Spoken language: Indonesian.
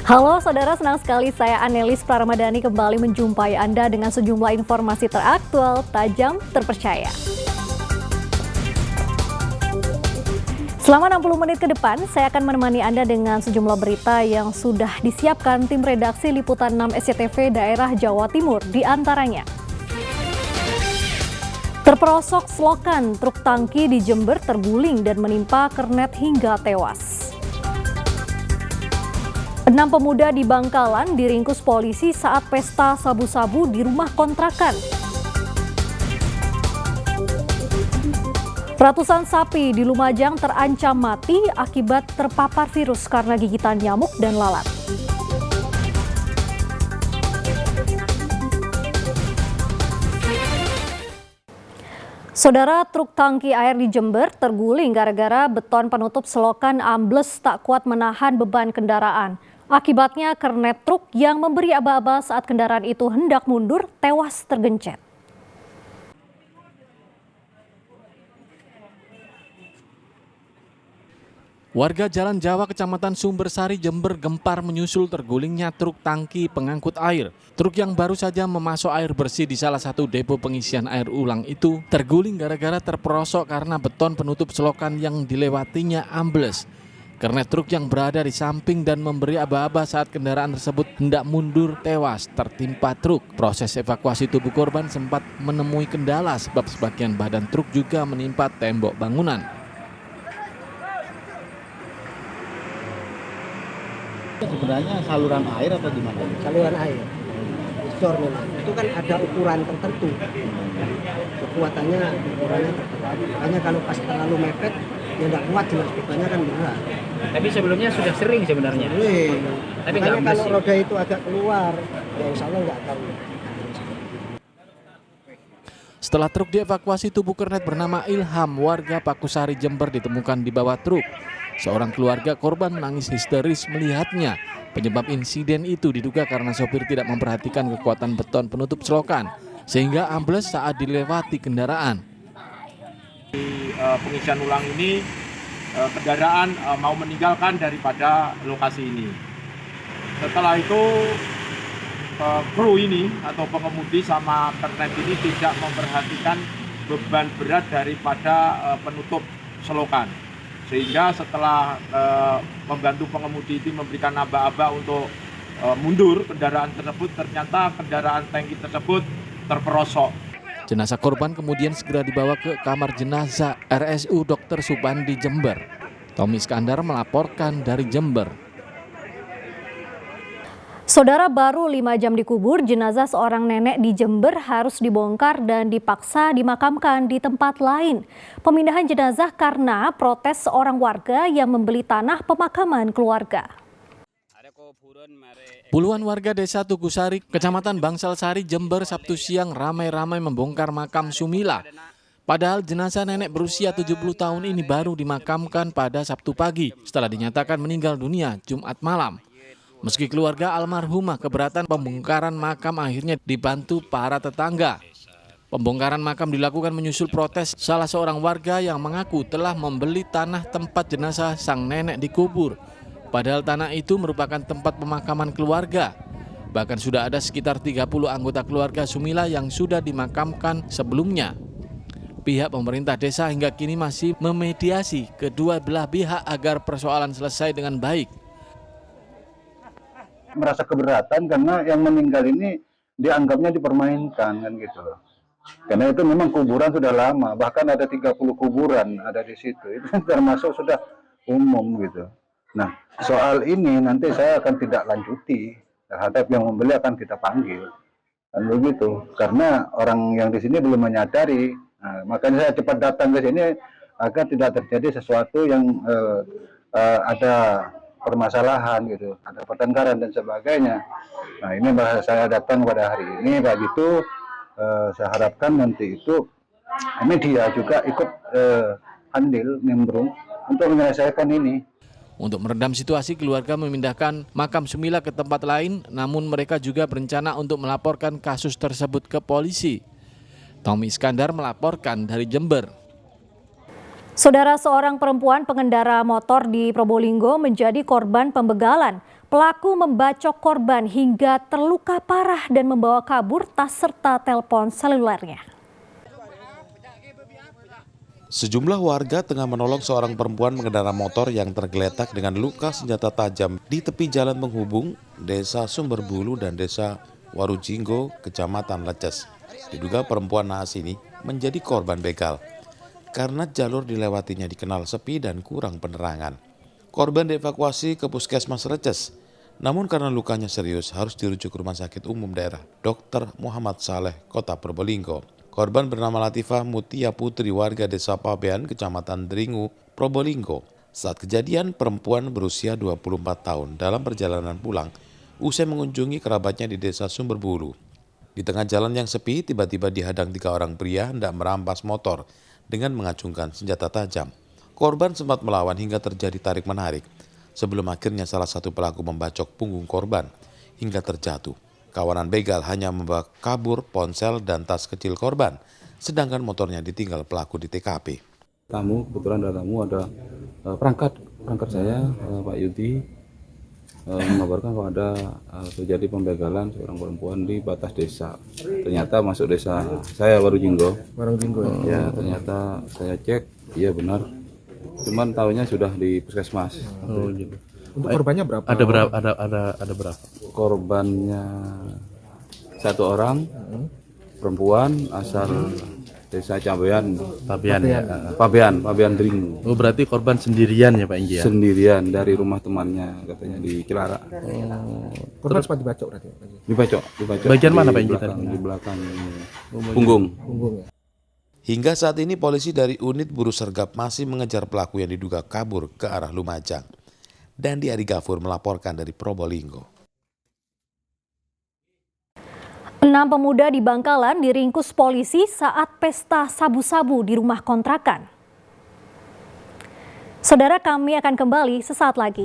Halo saudara, senang sekali saya Anelis Praramadani kembali menjumpai Anda dengan sejumlah informasi teraktual, tajam, terpercaya. Selama 60 menit ke depan, saya akan menemani Anda dengan sejumlah berita yang sudah disiapkan tim redaksi Liputan 6 SCTV daerah Jawa Timur, di antaranya. Terperosok selokan, truk tangki di Jember terguling dan menimpa kernet hingga tewas. 6 pemuda di Bangkalan diringkus polisi saat pesta sabu-sabu di rumah kontrakan. Ratusan sapi di Lumajang terancam mati akibat terpapar virus karena gigitan nyamuk dan lalat. Saudara, truk tangki air di Jember terguling gara-gara beton penutup selokan ambles tak kuat menahan beban kendaraan. Akibatnya kernet truk yang memberi aba-aba saat kendaraan itu hendak mundur tewas tergencet. Warga Jalan Jawa Kecamatan Sumbersari Jember gempar menyusul tergulingnya truk tangki pengangkut air. Truk yang baru saja memasok air bersih di salah satu depo pengisian air ulang itu terguling gara-gara terperosok karena beton penutup selokan yang dilewatinya ambles. Kernet truk yang berada di samping dan memberi aba-aba saat kendaraan tersebut hendak mundur tewas tertimpa truk. Proses evakuasi tubuh korban sempat menemui kendala sebab sebagian badan truk juga menimpa tembok bangunan. Sebenarnya saluran air atau gimana? Saluran air, bocor memang. Itu kan ada ukuran tertentu, kekuatannya ukurannya tertentu. Makanya kalau pas terlalu mepet, ya tidak kuat, jelas bebannya kan berat. Tapi sebelumnya sudah sering sebenarnya. Tapi makanya kalau roda itu agak keluar, ya insya Allah nggak akan. Setelah truk dievakuasi, tubuh kernet bernama Ilham warga Pakusari Jember ditemukan di bawah truk. Seorang keluarga korban menangis histeris melihatnya. Penyebab insiden itu diduga karena sopir tidak memperhatikan kekuatan beton penutup selokan, sehingga ambles saat dilewati kendaraan. Di pengisian ulang ini, kendaraan mau meninggalkan daripada lokasi ini. Setelah itu, kru ini atau pengemudi sama kernet ini tidak memperhatikan beban berat daripada penutup selokan. Sehingga setelah membantu pengemudi itu memberikan aba-aba untuk mundur kendaraan tersebut, ternyata kendaraan tangki tersebut terperosok. Jenazah korban kemudian segera dibawa ke kamar jenazah RSU Dr. Subandi Jember. Tommy Iskandar melaporkan dari Jember. Saudara, baru 5 jam dikubur, jenazah seorang nenek di Jember harus dibongkar dan dipaksa dimakamkan di tempat lain. Pemindahan jenazah karena protes seorang warga yang membeli tanah pemakaman keluarga. Puluhan warga desa Tugusari, Kecamatan Bangsalsari, Jember, Sabtu siang ramai-ramai membongkar makam Sumila. Padahal jenazah nenek berusia 70 tahun ini baru dimakamkan pada Sabtu pagi setelah dinyatakan meninggal dunia Jumat malam. Meski keluarga almarhumah keberatan, pembongkaran makam akhirnya dibantu para tetangga. Pembongkaran makam dilakukan menyusul protes salah seorang warga yang mengaku telah membeli tanah tempat jenazah sang nenek dikubur. Padahal tanah itu merupakan tempat pemakaman keluarga. Bahkan sudah ada sekitar 30 anggota keluarga Sumila yang sudah dimakamkan sebelumnya. Pihak pemerintah desa hingga kini masih memediasi kedua belah pihak agar persoalan selesai dengan baik. Merasa keberatan karena yang meninggal ini dianggapnya dipermainkan kan gitu. Karena itu memang kuburan sudah lama, bahkan ada 30 kuburan ada di situ. Itu termasuk sudah umum gitu. Nah, soal ini nanti saya akan tidak lanjuti terhadap yang membeli, akan kita panggil. Dan begitu, karena orang yang di sini belum menyadari. Nah, makanya saya cepat datang ke sini agar tidak terjadi sesuatu yang ada permasalahan gitu, ada pertengkaran dan sebagainya. Nah, ini saya datang pada hari ini, begitu saya harapkan nanti itu media juga ikut andil nimbrung untuk menyelesaikan ini. Untuk meredam situasi, keluarga memindahkan makam Sumila ke tempat lain, namun mereka juga berencana untuk melaporkan kasus tersebut ke polisi. Tommy Iskandar melaporkan dari Jember. Saudara, seorang perempuan pengendara motor di Probolinggo menjadi korban pembegalan. Pelaku membacok korban hingga terluka parah dan membawa kabur tas serta telepon selulernya. Sejumlah warga tengah menolong seorang perempuan mengendarai motor yang tergeletak dengan luka senjata tajam di tepi jalan penghubung Desa Sumberbulu dan Desa Warujinggo, Kecamatan Leces. Diduga perempuan naas ini menjadi korban begal karena jalur dilewatinya dikenal sepi dan kurang penerangan. Korban dievakuasi ke Puskesmas Leces, namun karena lukanya serius harus dirujuk ke Rumah Sakit Umum Daerah Dr. Muhammad Saleh, Kota Probolinggo. Korban bernama Latifah Mutia Putri, warga Desa Pabean, Kecamatan Dringu, Probolinggo. Saat kejadian, perempuan berusia 24 tahun dalam perjalanan pulang usai mengunjungi kerabatnya di Desa Sumberbulu. Di tengah jalan yang sepi, tiba-tiba dihadang 3 orang pria hendak merampas motor dengan mengacungkan senjata tajam. Korban sempat melawan hingga terjadi tarik-menarik, sebelum akhirnya salah satu pelaku membacok punggung korban hingga terjatuh. Kawanan begal hanya membawa kabur ponsel dan tas kecil korban, sedangkan motornya ditinggal pelaku di TKP. Kebetulan ada tamu, ada perangkat saya, Pak Yudi, mengabarkan kalau ada terjadi pembegalan seorang perempuan di batas desa. Ternyata masuk desa saya, Warujinggo. Ya, ternyata saya cek, iya benar. Cuman tahunya sudah di puskesmas. Oh, gitu. Untuk korbannya berapa? Ada berapa? Korbannya 1 orang, perempuan asal Desa Pabean Dringu. Oh, berarti korban sendirian ya Pak Inggi ya? Sendirian dari rumah temannya, katanya di Cilara. Korban sempat dibacok berarti? Dibacok. Bagian mana Pak Inggi? Di belakang punggung. Ya. Hingga saat ini polisi dari unit Buru Sergap masih mengejar pelaku yang diduga kabur ke arah Lumajang. Dandi Ari Gafur melaporkan dari Probolinggo. 6 pemuda di Bangkalan diringkus polisi saat pesta sabu-sabu di rumah kontrakan. Saudara, kami akan kembali sesaat lagi.